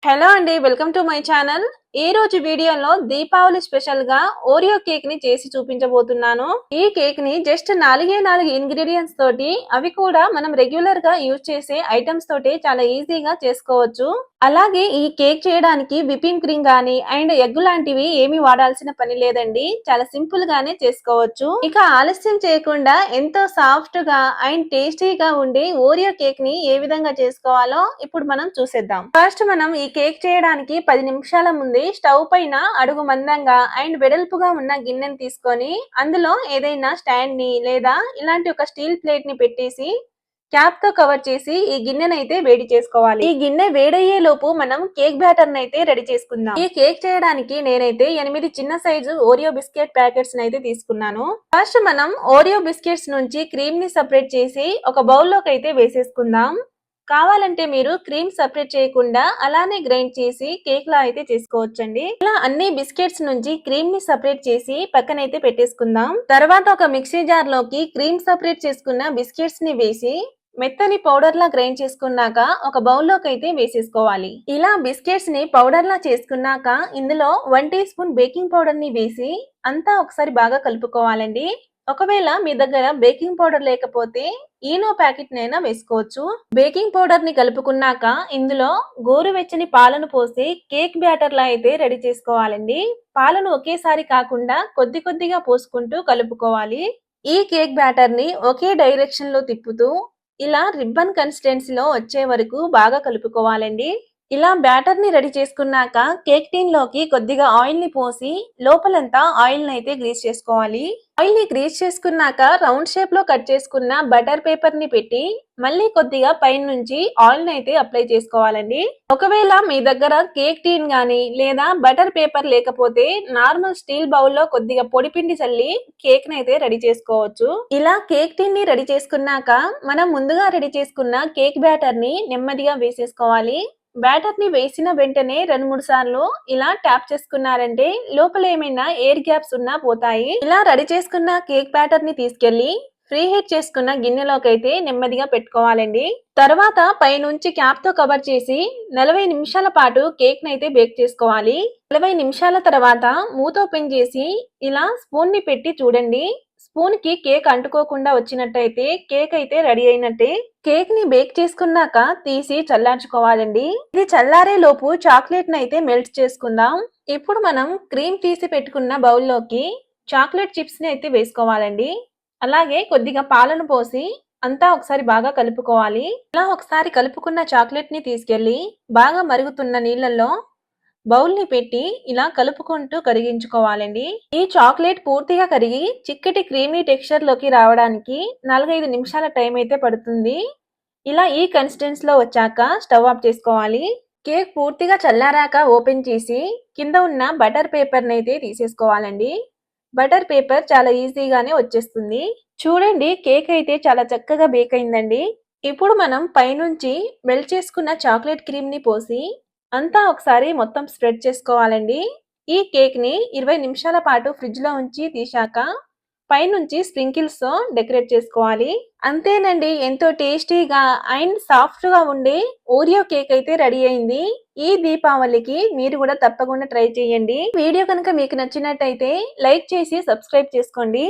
Hello అండి, welcome to my channel. ఈ రోజు వీడియోలో దీపావళి స్పెషల్ గా ఓరియో కేక్ ని చేసి చూపించబోతున్నాను. ఈ కేక్ ని జస్ట్ 4 ఇంగ్రీడియంట్స్ తోటి, అవి కూడా మనం రెగ్యులర్ గా యూజ్ చేసే ఐటమ్స్ తోటి చాలా ఈజీగా చేసుకోవచ్చు. అలాగే ఈ కేక్ చేయడానికి విపింగ్ క్రీమ్ గానీ అండ్ ఎగ్ లాంటివి ఏమి వాడాల్సిన పని లేదండి. చాలా సింపుల్ గానే చేసుకోవచ్చు. ఇక ఆలస్యం చేయకుండా ఎంతో సాఫ్ట్ గా అండ్ టేస్టీగా ఉండే ఓరియో కేక్ ని ఏ విధంగా చేసుకోవాలో ఇప్పుడు మనం చూసేద్దాం. ఫస్ట్ మనం ఈ కేక్ చేయడానికి 10 నిమిషాల ముందే స్టవ్ పైన అడుగు మందంగా అండ్ వెడల్పుగా ఉన్న గిన్నెని తీసుకొని అందులో ఏదైనా స్టాండ్ ని లేదా ఇలాంటి ఒక స్టీల్ ప్లేట్ ని పెట్టేసి క్యాప్ తో కవర్ చేసి ఈ గిన్నెను అయితే వేడి చేసుకోవాలి. ఈ గిన్నె వేడయ్యే లోపు మనం కేక్ బ్యాటర్ అయితే రెడీ చేసుకుందాం. ఈ కేక్ చేయడానికి నేనైతే 8 చిన్న సైజు ఓరియో బిస్కెట్ ప్యాకెట్స్ అయితే తీసుకున్నాను. ఫస్ట్ మనం ఓరియో బిస్కెట్స్ నుంచి క్రీమ్ ని సెపరేట్ చేసి ఒక బౌల్ లోకి అయితే వేసేసుకుందాం. కావాలంటే మీరు క్రీమ్ సెపరేట్ చేయకుండా అలానే గ్రైండ్ చేసి కేక్ లా అయితే చేసుకోవచ్చండి. ఇలా అన్ని బిస్కెట్స్ నుంచి క్రీమ్ ని సెపరేట్ చేసి పక్కనైతే పెట్టేసుకుందాం. తర్వాత ఒక మిక్సీ జార్ లోకి క్రీమ్ సెపరేట్ చేసుకున్న బిస్కెట్స్ ని వేసి మెత్తని పౌడర్ లా గ్రైండ్ చేసుకున్నాక ఒక బౌల్ లోకి అయితే వేసేసుకోవాలి. ఇలా బిస్కెట్స్ ని పౌడర్ లా చేసుకున్నాక ఇందులో 1 టీ స్పూన్ బేకింగ్ పౌడర్ ని వేసి అంతా ఒకసారి బాగా కలుపుకోవాలండి. ఒకవేళ మీ దగ్గర బేకింగ్ పౌడర్ లేకపోతే ఈనో ప్యాకెట్ నైనా వేసుకోవచ్చు. బేకింగ్ పౌడర్ ని కలుపుకున్నాక ఇందులో గోరువెచ్చని పాలను పోసి కేక్ బ్యాటర్ లా అయితే రెడీ చేసుకోవాలండి. పాలను ఒకేసారి కాకుండా కొద్ది కొద్దిగా పోసుకుంటూ కలుపుకోవాలి. ఈ కేక్ బ్యాటర్ ని ఒకే డైరెక్షన్ లో తిప్పుతూ ఇలా రిబ్బన్ కన్సిస్టెన్సీలో వచ్చే వరకు బాగా కలుపుకోవాలండి. ఇలా బ్యాటర్ ని రెడీ చేసుకున్నాక కేక్ టీన్ లోకి కొద్దిగా ఆయిల్ ని పోసి లోపలంతా ఆయిల్ ని అయితే గ్రీస్ చేసుకోవాలి. ఆయిల్ ని గ్రీస్ చేసుకున్నాక రౌండ్ షేప్ లో కట్ చేసుకున్న బటర్ పేపర్ ని పెట్టి మళ్ళీ కొద్దిగా పైన నుంచి ఆయిల్ ని అయితే అప్లై చేసుకోవాలండి. ఒకవేళ మీ దగ్గర కేక్ టీన్ గానీ లేదా బటర్ పేపర్ లేకపోతే నార్మల్ స్టీల్ బౌల్ లో కొద్దిగా పొడి పిండి చల్లి కేక్ ని అయితే రెడీ చేసుకోవచ్చు. ఇలా కేక్ టీన్ ని రెడీ చేసుకున్నాక మనం ముందుగా రెడీ చేసుకున్న కేక్ బ్యాటర్ ని నెమ్మదిగా వేసేసుకోవాలి. బ్యాటర్ ని వేసిన వెంటనే 2-3 సార్లు ఇలా ట్యాప్ చేసుకున్నారంటే లోపల ఏమైనా ఎయిర్ గ్యాప్స్ ఉన్నా పోతాయి. ఇలా రెడీ చేసుకున్న కేక్ బ్యాటర్ ని తీసుకెళ్లి ఫ్రీ హీట్ చేసుకున్న గిన్నెలోకి అయితే నెమ్మదిగా పెట్టుకోవాలండి. తర్వాత పైనుంచి క్యాప్ తో కవర్ చేసి 40 నిమిషాల పాటు కేక్ ని అయితే బేక్ చేసుకోవాలి. 40 నిమిషాల తర్వాత మూత ఓపెన్ చేసి ఇలా స్పూన్ ని పెట్టి చూడండి. స్పూన్ కి కేక్ అంటుకోకుండా వచ్చినట్టయితే కేక్ అయితే రెడీ అయినట్టే. కేక్ ని బేక్ చేసుకున్నాక తీసి చల్లార్చుకోవాలండి. ఇది చల్లారే లోపు చాక్లెట్ ని అయితే మెల్ట్ చేసుకుందాం. ఇప్పుడు మనం క్రీమ్ తీసి పెట్టుకున్న బౌల్లోకి చాక్లెట్ చిప్స్ ని అయితే వేసుకోవాలండి. అలాగే కొద్దిగా పాలను పోసి అంతా ఒకసారి బాగా కలుపుకోవాలి. ఇలా ఒకసారి కలుపుకున్న చాక్లెట్ ని తీసుకెళ్లి బాగా మరుగుతున్న నీళ్ళల్లో బౌల్ ని పెట్టి ఇలా కలుపుకుంటూ కరిగించుకోవాలండి. ఈ చాక్లెట్ పూర్తిగా కరిగి చిక్కటి క్రీమీ టెక్స్చర్ లోకి రావడానికి 4-5 నిమిషాల టైం అయితే పడుతుంది. ఇలా ఈ కన్సిస్టెన్సీ లో వచ్చాక స్టవ్ ఆఫ్ చేసుకోవాలి. కేక్ పూర్తిగా చల్లారాక ఓపెన్ చేసి కింద ఉన్న బటర్ పేపర్ ని అయితే తీసేసుకోవాలండి. బటర్ పేపర్ చాలా ఈజీగానే వచ్చేస్తుంది. చూడండి, కేక్ అయితే చాలా చక్కగా బేక్ అయిందండి. ఇప్పుడు మనం పైనుంచి మెల్ట్ చేసుకున్న చాక్లెట్ క్రీమ్ ని పోసి అంతా ఒకసారి మొత్తం స్ప్రెడ్ చేసుకోవాలండి. ఈ కేక్ ని 20 నిమిషాల పాటు ఫ్రిడ్జ్ లో ఉంచి తీశాక పైనుంచి స్ప్రింకిల్స్ తో డెకరేట్ చేసుకోవాలి. అంతేనండి, ఎంతో టేస్టీగా అండ్ సాఫ్ట్ గా ఉండే ఓరియో కేక్ అయితే రెడీ అయింది. ఈ దీపావళికి మీరు కూడా తప్పకుండా ట్రై చేయండి. వీడియో కనుక మీకు నచ్చినట్టయితే లైక్ చేసి సబ్స్క్రైబ్ చేసుకోండి.